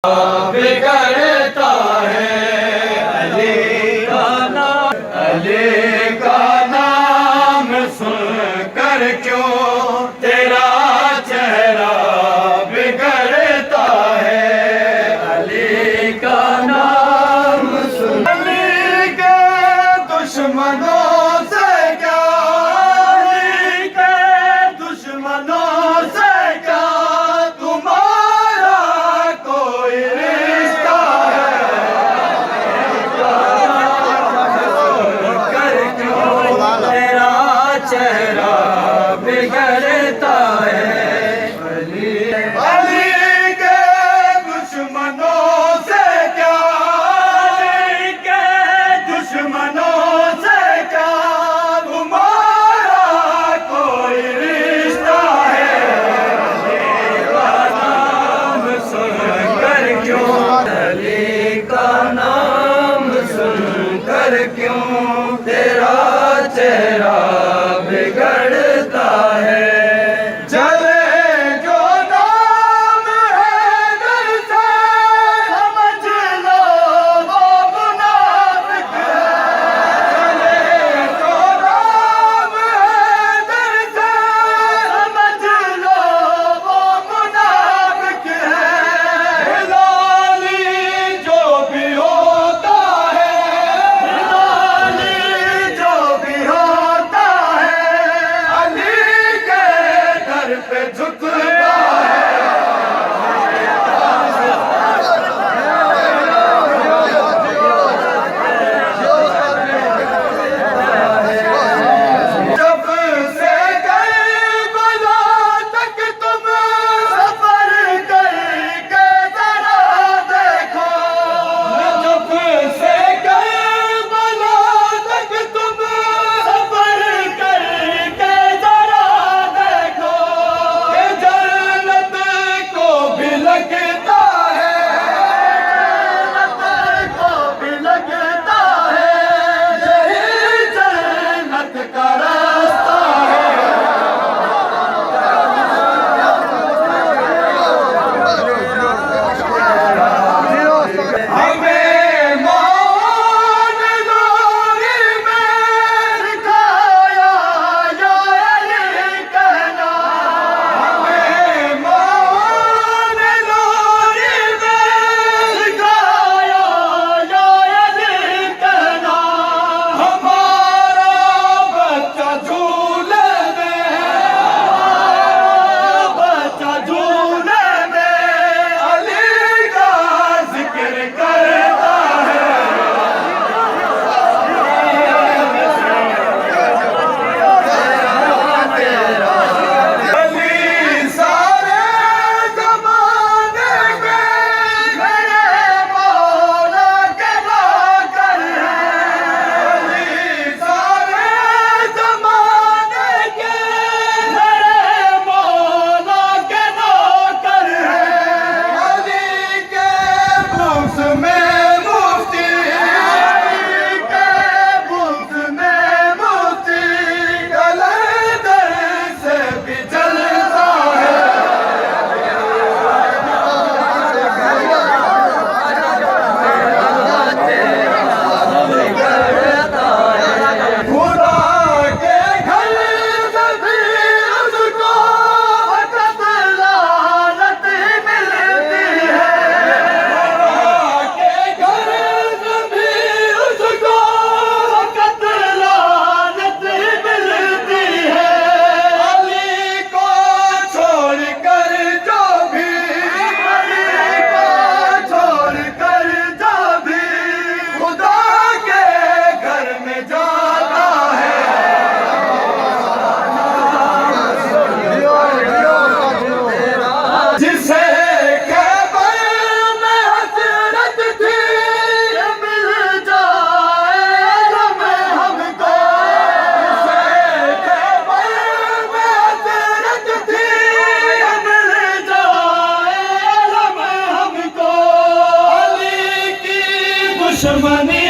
बिगड़ता है अली का नाम सुन कर क्यों तेरा चेहरा बिगड़ता है। अली का नाम सुन अली के दुश्मनों से क्या, अली के दुश्मनों से क्या तुम्हारा कोई रिश्ता है। कर क्यों तेरा चेहरा बिगड़ता है। अली के दुश्मनों से क्या, अली के दुश्मनों से क्या तुम्हारा कोई रिश्ता है। अली का नाम सुनकर क्यों, अली का नाम सुनकर क्यों तेरा चेहरा बिगड़ता है। चले जो नाम है दर से समझ लो वो मुनाफिक है। चले जो नाम है दर से समझ लो वो मुनाफिक है। हिलाली जो भी होता है, हिलाली जो भी होता है अली के दर पे झुकता है। जब से करबला तक तुम सफर करके जरा देखो, जब से करबला तक तुम सफर करके जरा देखो, ये जन्नत को भी लगता है, जन्नत को भी लगता है, यही जन्नत का रास्ता है। हमें मौन नूरी में सिखाया या अली कहना, हमें मौन नूरी में सिखाया या अली कहना। हमारा बच्चा झूले में, हमारा बच्चा झूले में अली का जिक्र करता है। अली सारे ज़माने के मेरे मौला के नौकर हैं। अली सारे ज़माने के मेरे मौला के नौकर हैं। अली के बुग़्ज़ में मुफ्ती, अली के बुग़्ज़ में मुफ्ती कलंदर से भी जलता है। खुदा के घर में भी उसको वक़्त लानत मिलती है। खुदा के घर में भी उसको वक़्त लानत मिलती है। अली को छोड़कर जो भी, अली को छोड़कर जो भी खुदा के घर में जाता है। जिसे खैबर में हसरत थी ये मिल जाए आलम हमको, जिसे खैबर में हसरत थी ये मिल जाए आलम हमको। अली की दुश्मनी